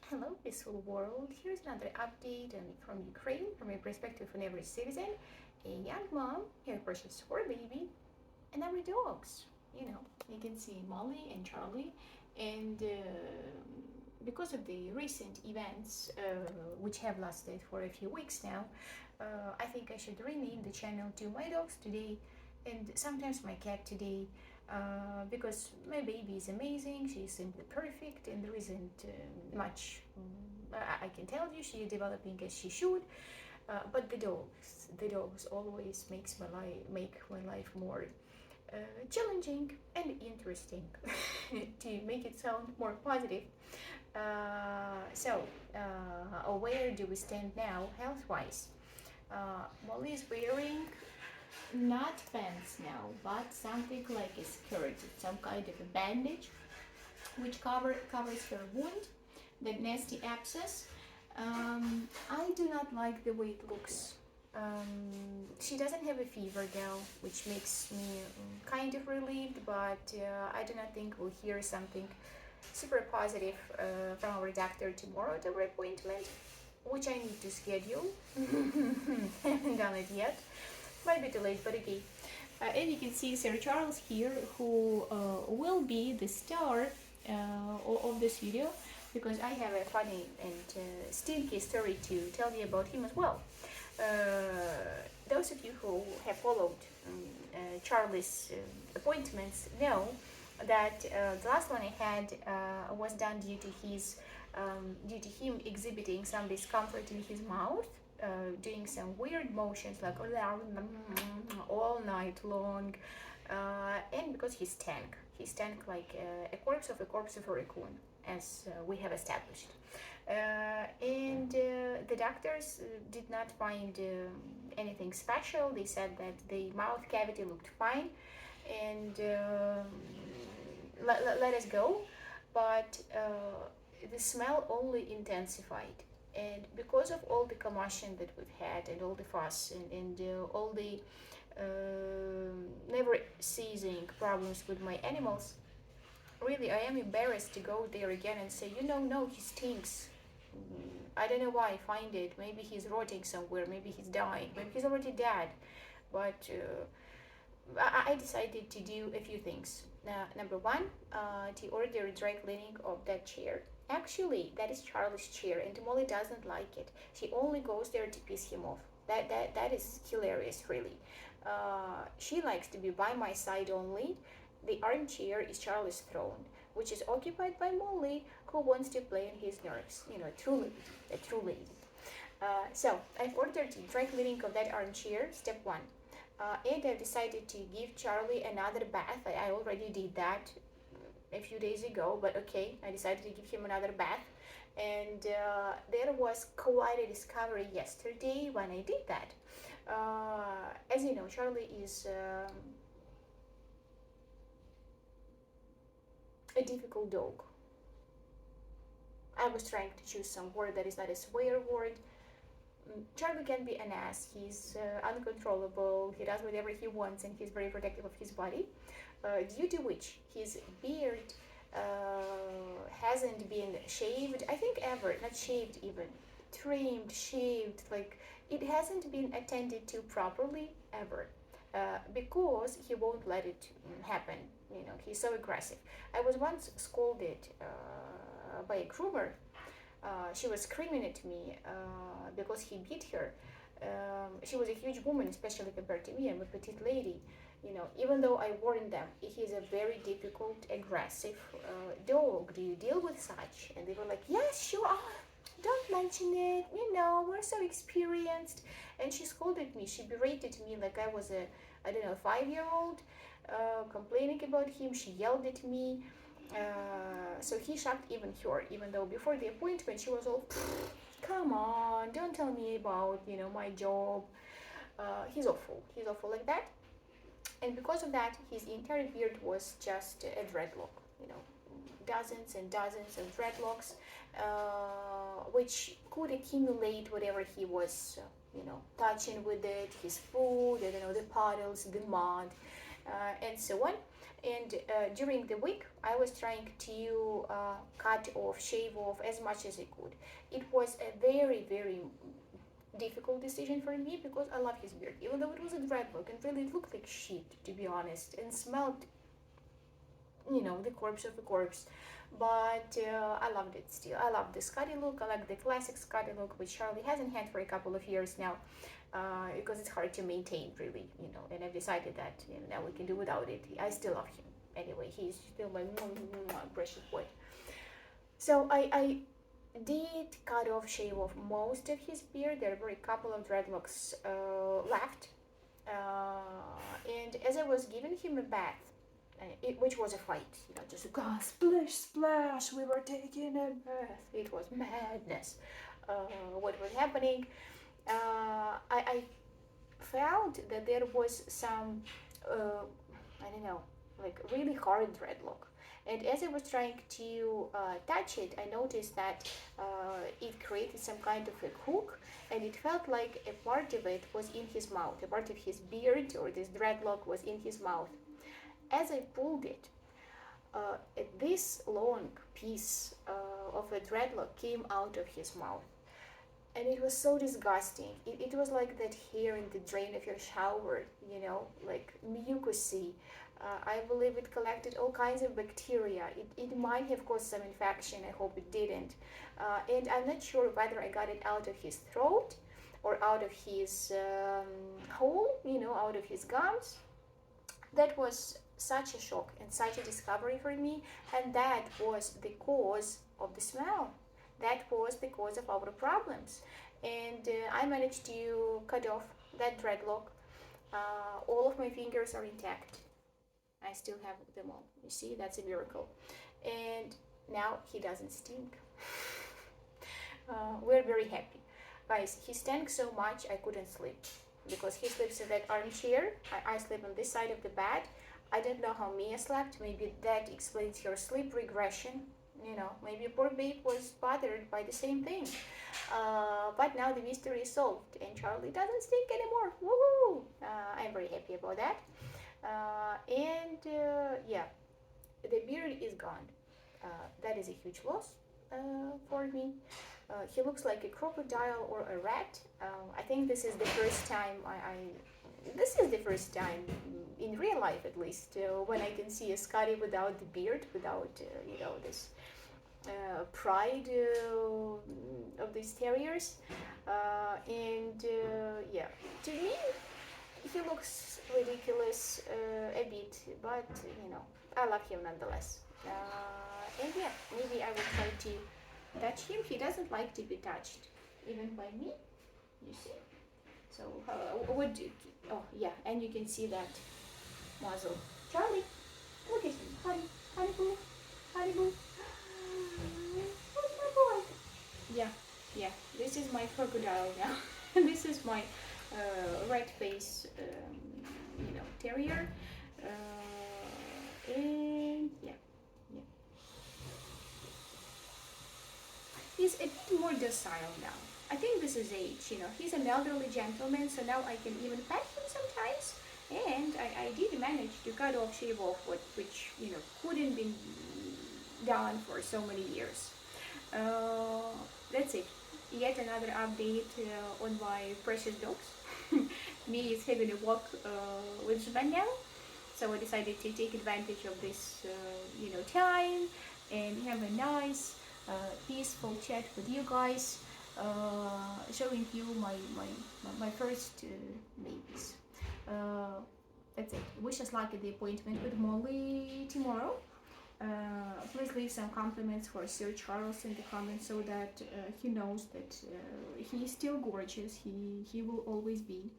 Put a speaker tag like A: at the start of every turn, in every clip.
A: Hello, peaceful world. Here's another update from Ukraine, from a perspective of every citizen, a young mom, her precious fur baby, and our dogs. You can see Molly and Charlie, and because of the recent events, which have lasted for a few weeks now, I think I should rename the channel to My Dogs Today and sometimes my cat today, because my baby is amazing, she is simply perfect, and there isn't much I can tell you. She is developing as she should, but the dogs always make my life more challenging and interesting, to make it sound more positive. Where do we stand now, health-wise? Molly is wearing not pants now, but something like a skirt, some kind of a bandage, which covers her wound, the nasty abscess. I do not like the way it looks. She doesn't have a fever now, which makes me kind of relieved, but I do not think we'll hear something super positive from our doctor tomorrow at our appointment, which I need to schedule. Haven't done it yet. Might be too late, but okay. And you can see Sir Charles here, who will be the star of this video, because I have a funny and stinky story to tell you about him as well. Those of you who have followed Charlie's appointments know that the last one I had was done due to him exhibiting some discomfort in his mouth, doing some weird motions like all night long, and because he stank like a corpse of a raccoon, as we have established. And the doctors did not find anything special. They said that the mouth cavity looked fine, and let us go. But the smell only intensified, and because of all the commotion that we've had and all the fuss and all the never ceasing problems with my animals, really I am embarrassed to go there again and say, no, he stinks. I don't know why I find it. Maybe he's rotting somewhere, maybe he's dying, maybe he's already dead. But I decided to do a few things. Number one, to order a dry cleaning of that chair. Actually, that is Charlie's chair, and Molly doesn't like it. She only goes there to piss him off. That is hilarious, really. She likes to be by my side only. The armchair is Charlie's throne, which is occupied by Molly, who wants to play on his nerves. A true lady. So I've ordered a dry cleaning of that armchair, step one. And I've decided to give Charlie another bath. I already did that a few days ago, but okay, I decided to give him another bath. And there was quite a discovery yesterday when I did that. As you know, Charlie is a difficult dog. I was trying to choose some word that is not a swear word. Charlie can be an ass. He's uncontrollable, he does whatever he wants, and he's very protective of his body, due to which his beard hasn't been shaved, I think ever, not shaved even, trimmed, shaved, like it hasn't been attended to properly ever, because he won't let it happen. He's so aggressive. I was once scolded by a groomer. She was screaming at me because he beat her. She was a huge woman, especially compared to me. I'm a petite lady. Even though I warned them, he is a very difficult, aggressive dog. Do you deal with such? And they were like, yes, sure. Don't mention it. We're so experienced. And she scolded me. She berated me like I was a, I don't know, 5-year-old, complaining about him. She yelled at me. So he shocked even her, even though before the appointment she was all, come on, don't tell me about, my job. He's awful like that. And because of that, his entire beard was just a dreadlock, dozens and dozens of dreadlocks, which could accumulate whatever he was, touching with it, his food, I don't know, the puddles, the mud, and so on. And during the week, I was trying to cut off, shave off as much as I could. It was a very, very difficult decision for me because I love his beard, even though it was a dreadlock and really looked like shit, to be honest, and smelled, the corpse of a corpse. But I loved it still. I love the Scotty look. I like the classic Scotty look, which Charlie hasn't had for a couple of years now, because it's hard to maintain, really, And I've decided that now we can do without it. I still love him anyway. He's still my precious boy. So I did cut off, shave off most of his beard. There were a couple of dreadlocks left, and as I was giving him a bath, which was a fight, just splash, splash, we were taking a bath. It was madness. What was happening? I found that there was some, I don't know, like really hard dreadlock. And as I was trying to touch it, I noticed that it created some kind of a hook, and it felt like a part of it was in his mouth. A part of his beard or this dreadlock was in his mouth. As I pulled it, this long piece of a dreadlock came out of his mouth. And it was so disgusting. It was like that hair in the drain of your shower, like mucousy. I believe it collected all kinds of bacteria. It might have caused some infection. I hope it didn't. And I'm not sure whether I got it out of his throat or out of his hole, out of his gums. That was such a shock and such a discovery for me, and that was the cause of the smell. That was the cause of our problems. And I managed to cut off that dreadlock. All of my fingers are intact. I still have them all. You see, that's a miracle. And now he doesn't stink. We're very happy. Guys, he stank so much I couldn't sleep because he sleeps in that armchair. I sleep on this side of the bed. I don't know how Mia slept. Maybe that explains her sleep regression. Maybe poor babe was bothered by the same thing. But now the mystery is solved and Charlie doesn't stink anymore. Woohoo! I'm very happy about that. Yeah, the beard is gone. That is a huge loss for me. He looks like a crocodile or a rat. I think this is the first time this is the first time in real life, at least, when I can see a Scotty without the beard, without this pride of these terriers. Yeah, to me he looks ridiculous a bit, but I love him nonetheless. And yeah, maybe I will try to touch him. He doesn't like to be touched, even by me. You see. So what do? Oh yeah, and you can see that muzzle. Charlie, look at him, honey, honey boo, honey boo. Where's my boy? Yeah. This is my crocodile now. This is my red face, terrier. And yeah. He's a bit more docile now. I think this is age, He's an elderly gentleman, so now I can even pet him sometimes. And I did manage to cut off, shave off which couldn't be done for so many years. That's it. Yet another update on my precious dogs. Me is having a walk with Japan now, so I decided to take advantage of this, time and have a nice, peaceful chat with you guys, showing you my first babies. That's it. Wish us luck at the appointment with Molly tomorrow. Please leave some compliments for Sir Charles in the comments so that he knows that he's still gorgeous. He will always be.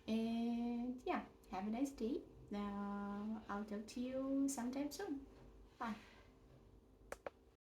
A: And yeah, have a nice day. I'll talk to you sometime soon. Bye.